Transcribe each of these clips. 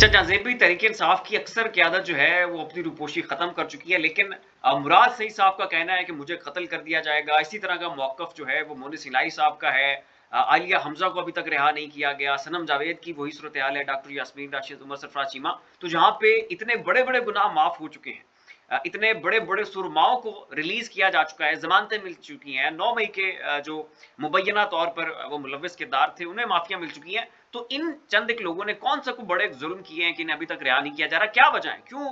अच्छा, जाज़ेबी तहरीक-ए-इंसाफ की अक्सर क़यादत जो है वो अपनी रूपोशी ख़त्म कर चुकी है, लेकिन मुराद सईद साहब का कहना है कि मुझे कत्ल कर दिया जाएगा। इसी तरह का मौक़िफ़ जो है वो मोनिस इलाही साहब का है। आलिया हमज़ा को अभी तक रिहा नहीं किया गया। सनम जावेद की वही सूरत-ए-हाल है, डॉक्टर यास्मीन राशिद, उमर सरफ़राज़ चीमा। तो जहाँ पे इतने बड़े-बड़े गुनाह माफ़ हो चुके हैं, इतने बड़े-बड़े सुरमाओं को रिलीज़ किया जा चुका है, ज़मानतें मिल चुकी हैं, 9 मई के जो मुबैय्यना तौर पर वो मुलव्विस किरदार थे, उन्हें माफ़ियाँ मिल चुकी हैं। तो इन चंद एक लोगों ने कौन-सा कोई बड़े ज़ुल्म किए हैं कि इन्हें अभी तक रिहा नहीं किया जा रहा? क्या वजह है? क्यों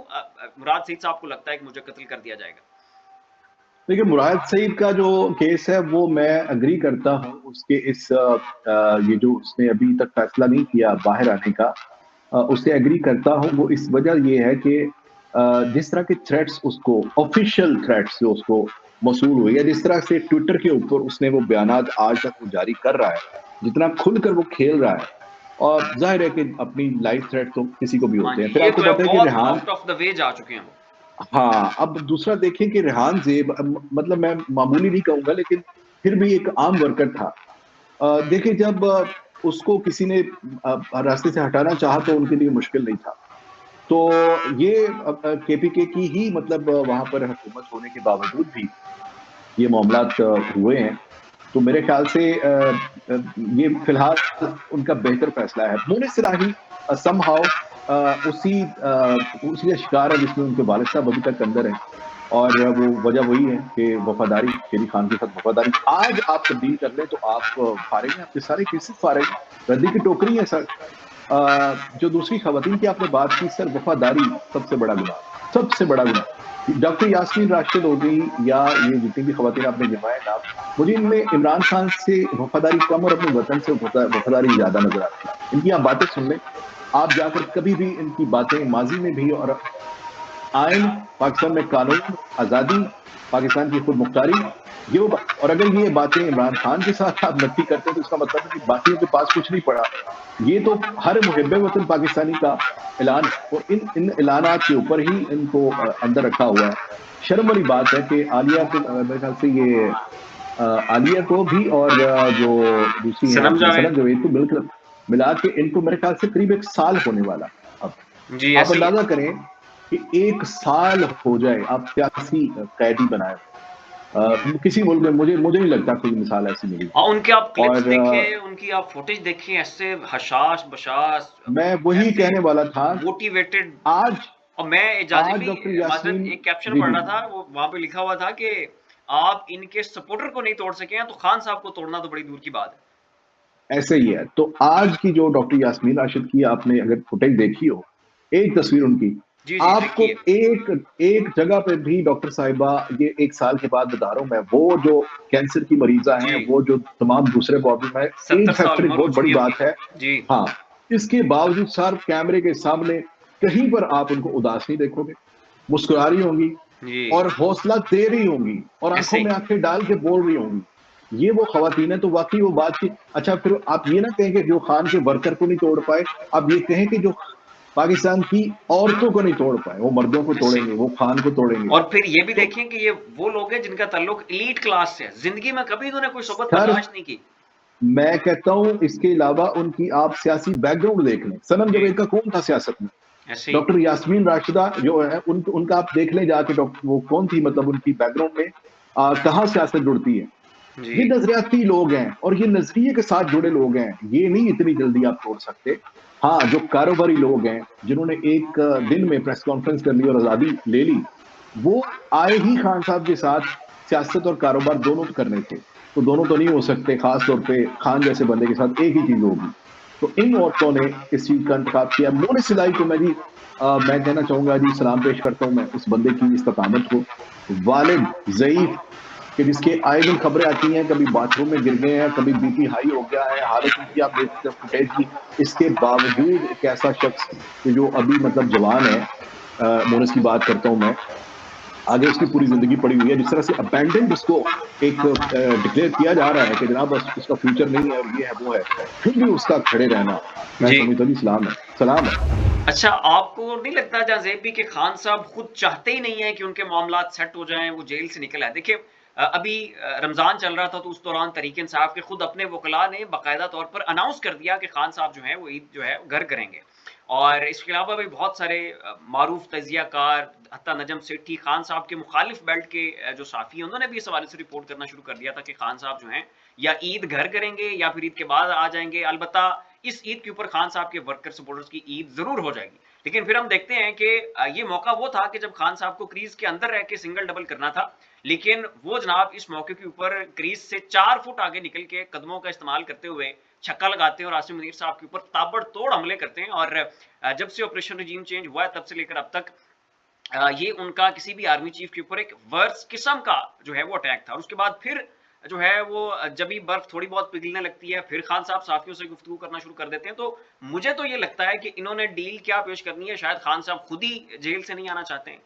मुराद सईद साहब को लगता है कि मुझे कत्ल कर दिया जाएगा? देखिए, मुराद सईद का जो केस है वो मैं एग्री करता हूँ उसके इस ये जो उसने अभी तक फैसला नहीं किया बाहर आने का, उससे एग्री करता हूँ। वो इस वजह ये है कि जिस तरह के थ्रेट्स उसको ऑफ़िशियल थ्रेट्स जो उसको मौसूल हुए या जिस तरह से ट्विटर के ऊपर उसने वो बयानात आज तक वो जारी कर रहा है, जितना खुलकर वो खेल रहा है और ज़ाहिर है कि अपनी लाइफ़ थ्रेट तो किसी को भी हाँ होते जी, हैं। फिर ये आपको तो है, पता है कि बहुत Rehan out of the way जा चुके हैं वो। हाँ, अब दूसरा देखें कि रेहान ज़ेब मतलब मैं मामूली नहीं कहूँगा लेकिन फिर भी एक आम वर्कर था। देखिए जब उसको किसी ने रास्ते से हटाना चाहा तो उनके लिए मुश्किल नहीं था। तो ये केपीके की ही मतलब वहाँ पर हुकूमत होने के बावजूद भी ये मामलात हुए हैं। तो मेरे ख़्याल से ये फ़िलहाल उनका बेहतर फ़ैसला है। मोनिस इलाही समहाउ उसी का शिकार है जिसमें उनके वालिद साहब अभी तक अंदर हैं और वो वजह वही है कि वफ़ादारी, शेरी खान के साथ वफ़ादारी। आज आप तब्दील कर लें तो आप फारिग हैं, आपके सारे केसेज़ फारिग हैं, रद्दी की टोकरी है सर। जो दूसरी ख़वातीन की आपने बात की सर वफ़ादारी सबसे बड़ा गुनाह, सबसे बड़ा गुनाह। डॉक्टर यास्मीन राशिद हो गई या ये जितनी भी ख़वातीन आपने गिनवाए नाम, मुझे इनमें इमरान खान से वफ़ादारी कम और अपने वतन से वफ़ादारी ज़्यादा नज़र आती है। इनकी आप बातें सुन लें, आप जाकर कभी भी इनकी बातें माज़ी में भी और आइन, पाकिस्तान में कानून, आज़ादी, पाकिस्तान की खुद मुख्तारी, ये वो और अगर ये बातें इमरान खान के साथ आप नफ़ी करते हैं तो इसका मतलब है कि बाकियों के पास कुछ नहीं पड़ा। ये तो हर मुहिब्बे वतन पाकिस्तानी का ऐलान है और इन इन ऐलानात के ऊपर ही इनको अंदर रखा हुआ है। शर्म वाली बात है कि आलिया को मेरे ख़्याल से ये आलिया को भी और जो दूसरी हैं सनम अपनी जावेद। सनम जावेद को मिलकर मिला के इनको मेरे ख़्याल से करीब 1 साल होने वाला अब। जी, आप ऐसे ही अंदाज़ा है। करें कि 1 साल हो जाए आप सियासी कैदी बनाए। किसी मुल्क में मुझे मुझे नहीं लगता कोई मिसाल ऐसी मिली हाँ, उनके आप क्लिप्स और देखें, उनकी आप फुटेज देखें, ऐसे हशाश-बशास मैं वही ऐसे कहने वाला था कि मोटिवेटेड आज और मैं आज जाज़िबी डॉक्टर माज़रत यास्मीन एक कैप्शन जी, पढ़ जी, रहा जी। था, वो वहाँ पे लिखा हुआ था कि आप इनके सपोर्टर को नहीं तोड़ सके हैं, तो खान साहब को तोड़ना तो बड़ी दूर की बात है। ऐसे ही है। तो आज की जो डॉक्टर यास्मीन राशिद की आपने अगर फुटेज देखी हो, एक तस्वीर उनकी, जी, जी, आपको देखिए। एक एक जगह पे भी डॉक्टर साहिबा ये 1 साल के बाद बता रहा हूँ मैं, वो जो कैंसर की मरीज़ा हैं, जी। वो जो तमाम दूसरे प्रॉब्लम है, 70 एज साल फैक्टर एक उम्र हो बहुत बड़ी चुकी है बात उनकी। है। जी। हाँ, इसके बावजूद सर कैमरे के सामने कहीं पर आप उनको उदास नहीं देखोगे, मुस्कुरा रही होंगी जी। और हौसला दे रही होंगी और ऐसे आँखों ही। में आँखें डाल के बोल रही होंगी। ये वो ख़वातीन हैं तो वाक़ई वो बात की अच्छा फिर आप ये ना कहें कि जो खान के वर्कर को नहीं तोड़ पाए, आप ये कहें कि जो पाकिस्तान की औरतों को नहीं तोड़ पाए, वो मर्दों को ऐसे ही। तोड़ेंगे, वो खान को तोड़ेंगे। और फिर ये भी तो देखिए कि ये वो लोग हैं जिनका ताल्लुक एलीट क्लास से है। ज़िंदगी में कभी इन्होंने कोई शोहरत सर, बर्दाश्त नहीं की। मैं कहता हूँ इसके अलावा उनकी आप सियासी बैकग्राउंड देख लें। सनम जी। जावेद का कौन था सियासत में? ऐसे ही। डॉक्टर यास्मीन राशिदा जो है उनका आप देख लें जाके वो कौन थी मतलब उनकी बैकग्राउंड में कहाँ सियासत जुड़ती है। ये जी। नज़रियाती लोग हैं और ये नज़रिए के साथ जुड़े लोग हैं। ये नहीं इतनी जल्दी आप तोड़ सकते। हाँ, जो कारोबारी लोग हैं, जिन्होंने एक दिन में प्रेस कॉन्फ्रेंस कर ली और आज़ादी ले ली, वो आए ही खान साहब के साथ सियासत और कारोबार दोनों करने थे। तो दोनों तो नहीं हो सकते, ख़ास तौर पे खान जैसे बंदे के साथ एक ही चीज़ होगी। तो इन औरतों ने इस चीज़ का इंतखाब किया। मोनिस इलाही को मैं कहना चाहूँगा जी सलाम पेश करता हूँ मैं उस बंदे की इस्तकामत को। वालिद ज़ईफ़ कि जिसके आए दिन खबरें आती हैं, कभी बाथरूम में गिर गए हैं, कभी बीपी हाई हो गया है, हालत उनकी आप देख सकते हैं फुटेज की। इसके बावजूद एक ऐसा शख्स कि जो अभी मतलब जवान है मोनिस की बात करता हूँ मैं, आगे उसकी पूरी ज़िंदगी पड़ी हुई है। जिस तरह से अबैंडन्ड उसको एक डिक्लेयर किया जा रहा है कि जनाब बस उसका फ्यूचर नहीं है और ये है, वो है। फिर भी उसका खड़े रहना, मैं जी। समझता हूँ जी सलाम है, सलाम है। अच्छा, आपको नहीं लगता जाज़ेबी कि खान साहब खुद चाहते ही नहीं है कि उनके मामलात सेट हो जाएँ, वो जेल से निकल आएँ? देखिए अभी रमज़ान चल रहा था तो उस दौरान तहरीक-ए-इंसाफ के खुद अपने वकला ने बाकायदा तौर पर अनाउंस कर दिया कि खान साहब जो हैं वो ईद जो है घर करेंगे। और इसके अलावा भी बहुत सारे मारूफ तजियाकार हत्ता नजम सेठी खान साहब के मुखालिफ बेल्ट के जो साफ़ी हैं उन्होंने भी इस हवाले से रिपोर्ट करना शुरू कर दिया था कि खान साहब जो हैं या ईद घर करेंगे या फिर ईद के बाद आ जाएंगे। अलबत्ता इस ईद के ऊपर खान साहब के वर्कर सपोर्टर्स की ईद जरूर हो जाएगी। लेकिन फिर हम देखते हैं कि ये मौका वो था कि जब खान साहब को क्रीज के अंदर रह के सिंगल डबल करना था, लेकिन वो जनाब इस मौके के ऊपर क्रीज से 4 फुट आगे निकल के कदमों का इस्तेमाल करते हुए छक्का लगाते हैं और आसिम मुनीर साहब के ऊपर ताबड़तोड़ हमले करते हैं। और जब से ऑपरेशन रिजीम चेंज हुआ है तब से लेकर अब तक ये उनका किसी भी आर्मी चीफ के ऊपर एक वर्स किस्म का जो है वो अटैक था। और उसके बाद फिर जो है वो जब भी बर्फ थोड़ी बहुत पिघलने लगती है फिर खान साहब साफियों से गुफ्तगू करना शुरू कर देते हैं। तो मुझे तो ये लगता है कि इन्होंने डील क्या पेश करनी है, शायद खान साहब खुद ही जेल से नहीं आना चाहते हैं।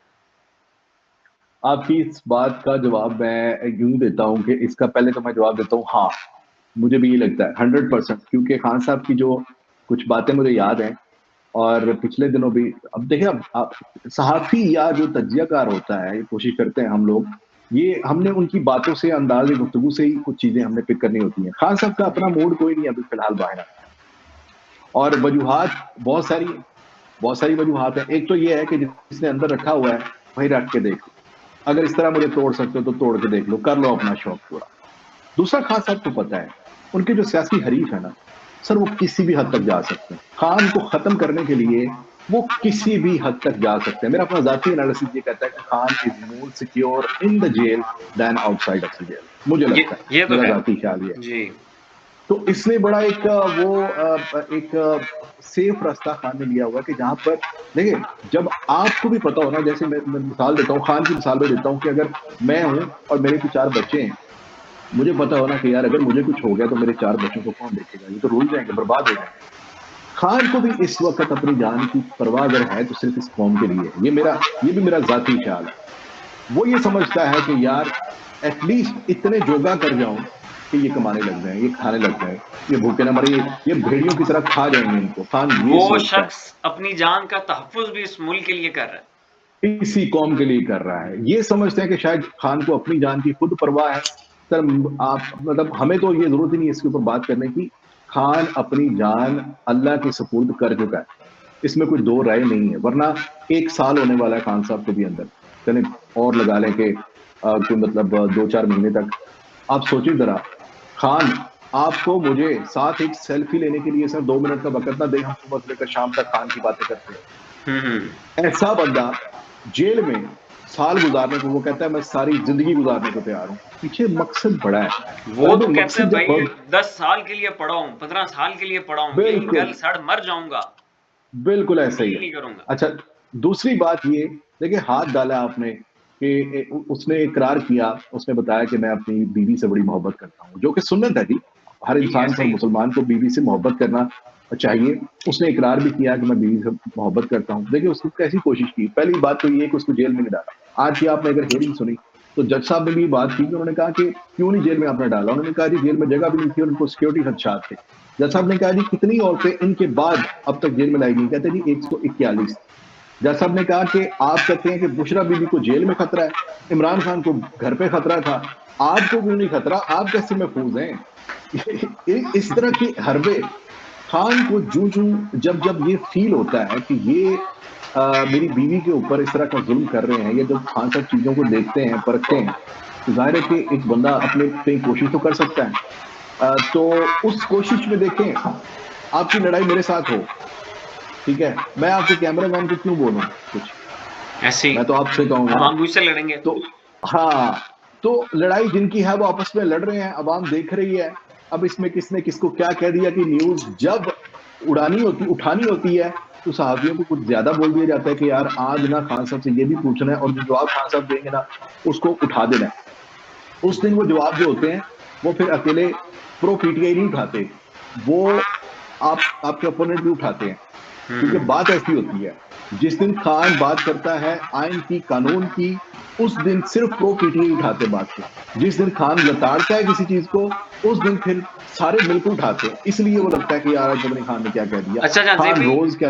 आपकी इस बात का जवाब मैं यूं देता हूं कि इसका पहले तो मैं जवाब देता हूं हाँ, मुझे भी ये लगता है 100%, क्योंकि खान साहब की जो कुछ बातें मुझे याद हैं और पिछले दिनों भी, अब देखिए, अब सहाफी या जो तज्जियाकार होता है, ये कोशिश करते हैं हम लोग, ये हमने उनकी बातों से, अंदाज गुफ्तगू से ही कुछ चीजें हमने पिक करनी होती हैं। खान साहब का अपना मूड कोई नहीं अभी फिलहाल बाहर, और वजूहात बहुत सारी वजूहात है। एक तो ये है कि जिसने अंदर रखा हुआ है वही रख के देख लो, अगर इस तरह मुझे तोड़ सकते हो तो तोड़ के देख लो, कर लो अपना शौक पूरा। दूसरा, खान साहब को पता है उनके जो सियासी हरीफ है ना सर, वो किसी भी हद तक जा सकते हैं। खान को खत्म करने के लिए वो किसी भी हद तक जा सकते हैं। मेरा अपना जाती एनालिसिस ये कहता है कि Khan is more secure in the jail than outside of the jail, मुझे लगता है, ये तो मेरा है जाती ख्याल ये जी। तो इसने बड़ा एक सेफ रास्ता खान ने लिया हुआ कि जहां पर देखिए, जब आपको भी पता हो ना, जैसे मैं मिसाल देता हूँ, खान की मिसाल में देता हूँ कि अगर मैं हूं और मेरे कुछ 4 बच्चे हैं, मुझे पता हो ना कि यार अगर मुझे कुछ हो गया तो मेरे 4 बच्चों को कौन देखेगा, ये तो रुल जाएंगे, बर्बाद हो जाएंगे। खान को भी इस वक्त अपनी जान की परवाह अगर है तो सिर्फ इस कौम के लिए। ये भी मेरा जाती ख्याल है। वो ये समझता है कि यार एटलीस्ट इतने जोगा कर जाऊं कि ये कमाने लग जाए, ये खाने लग जाए, ये भूखे ना मरे, ये भेड़ियों की तरह खा जाएंगे इनको। खान ये वो सोचता है, शख्स अपनी जान का तहफ़्फ़ुज़ भी इस मुल्क के लिए कर रहा है। इसी कौम के लिए कर रहा है। ये समझते हैं कि शायद खान को अपनी जान की खुद परवाह है। सर, आप मतलब हमें तो ये जरूरत ही नहीं इसके ऊपर बात करने की। खान अपनी जान अल्लाह के सुपुर्द कर चुका है, इसमें कोई दो राय नहीं है। वरना 1 साल होने वाला है खान साहब को भी अंदर, चले और लगा लें कि कोई मतलब 2-4 महीने तक। आप सोचिए जरा, खान आपको मुझे साथ एक सेल्फी लेने के लिए सर 2 मिनट का वक्त ना दे, हम सुबह से लेकर शाम तक खान की बातें करते हैं। ऐसा बंदा जेल में साल गुजारने को, वो कहता है मैं सारी जिंदगी गुजारने को तैयार हूँ। पीछे मकसद बड़ा है। वो तो कहता है मकसद भाई जब 10 साल के लिए पढ़ा हूँ, 15 साल के लिए पढ़ा हूँ, यही बिल्कुल गल सड़ मर जाऊंगा, बिल्कुल ऐसा ही डील है। नहीं करूंगा। अच्छा, दूसरी बात ये, देखिए हाथ डाला आपने कि उसने इकरार किया, उसने बताया कि मैं अपनी बीवी से बड़ी मोहब्बत करता हूँ, जो कि सुन्नत है जी। हर ठीक है, इंसान को, सही। मुसलमान को बीवी से मोहब्बत करना चाहिए। उसने इकरार भी किया कि मैं बीवी से मोहब्बत करता हूँ। देखिए उसने कैसी कोशिश की। पहली बात तो ये कि उसको जेल में नहीं डाला। आज की आपने अगर हियरिंग सुनी तो जज साहब ने भी बात की कि उन्होंने कहा कि क्यों नहीं जेल में आपने डाला। उन्होंने कहा जी जेल में जगह भी नहीं थी और उनको सिक्योरिटी खदशात थे। जज साहब ने कहा जी कितनी औरतें इनके बाद अब तक जेल में लाई गई। कहते जी 141। जज साहब ने कहा कि आप कहते हैं कि बुशरा बीबी को जेल में खतरा है, इमरान खान को घर पे खतरा था, आपको क्यों नहीं खतरा, आप कैसे महफूज हैं। इस तरह की हरबे खान को जब ये फील होता है कि ये मेरी बीवी के ऊपर इस तरह का जुल्म कर रहे हैं, या जब खान साहब चीजों को देखते हैं, परखते हैं, तो जाहिर है कि एक बंदा अपने कहीं कोशिश तो कर सकता है। तो उस कोशिश में देखें, आपकी लड़ाई मेरे साथ हो, ठीक है, मैं आपके कैमरामैन को क्यों बोलूं कुछ, ऐसे ही मैं तो आपसे कहूंगा हम मुझसे लड़ेंगे। तो हाँ, तो लड़ाई जिनकी है वो आपस में लड़ रहे हैं, अवाम देख रही है। अब इसमें किसने किसको क्या कह दिया कि न्यूज जब उठानी होती है तो सहाफियों को कुछ ज्यादा बोल दिया जाता है कि यार आज ना खान साहब से ये भी पूछना है और जो जवाब खान साहब देंगे ना उसको उठा देना है। उस दिन वो जवाब जो होते हैं वो फिर अकेले प्रो पीटीआई नहीं उठाते, वो आपके ओपोनेंट भी उठाते हैं। क्योंकि बात ऐसी होती है, जिस दिन खान बात करता है आइन की, कानून की, उस दिन सिर्फ प्रो पीटीआई उठाते बात को। जिस दिन खान लताड़ता है किसी चीज को, उस दिन फिर सारे मिलकर उठाते हैं। इसलिए वो लगता है कि यार पता नहीं खान ने क्या कह दिया। अच्छा खान रोज क्या